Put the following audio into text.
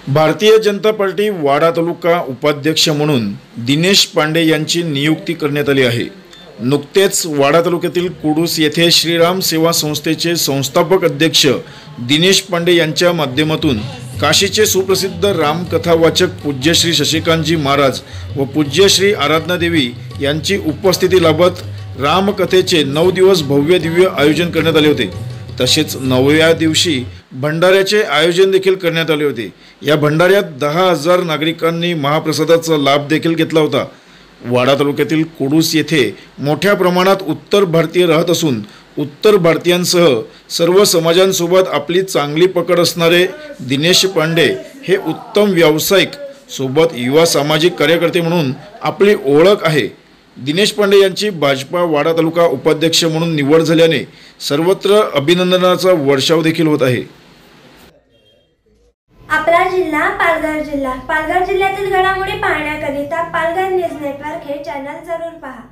Bharatiya Janata party वाडा तालुका उपाध्यक्ष म्हणून दिनेश पांडे यांची नियुक्ती करण्यात आली आहे। नुकतेच वाडा तालुक्यातील कुडूस येथे श्रीराम सेवा संस्थेचे संस्थापक अध्यक्ष दिनेश पांडे यांच्या माध्यमातून काशीचे सुप्रसिद्ध रामकथावाचक पूज्य श्री शशिकांतजी महाराज व पूज्य श्री आराधना देवी यांची उपस्थिती लाभत रामकथेचे 9 दिवस भव्य दिव्य आयोजन करण्यात आले होते। तसेच 9व्या दिवशी भंडाऱ्याचे आयोजन देखील करण्यात आले होते। या भंडाऱ्यात 10,000 नागरिकांनी महाप्रसादाचा लाभ देखील घेतला होता। वाडा तालुक्यातील कुडूस येथे मोठ्या प्रमाणात उत्तर भारतीय राहत असून उत्तर भारतीयांसह सर्व समाजांसोबत आपली चांगली पकड असणारे दिनेश पांडे हे उत्तम व्यावसायिक सोबत युवा सामाजिक कार्यकर्ते म्हणून आपली ओळख आहे। दिनेश पांडे यांची भाजपा वाडा तालुका उपाध्यक्ष म्हणून निवड झाल्याने सर्वत्र अभिनंदनाचा वर्षाव देखील होत आहे। आपला जिल्हा पालघर जिल्ह्यातील घडामोडी पाहण्याकरिता पालघर न्यूज नेटवर्क हे चॅनल जरूर पहा।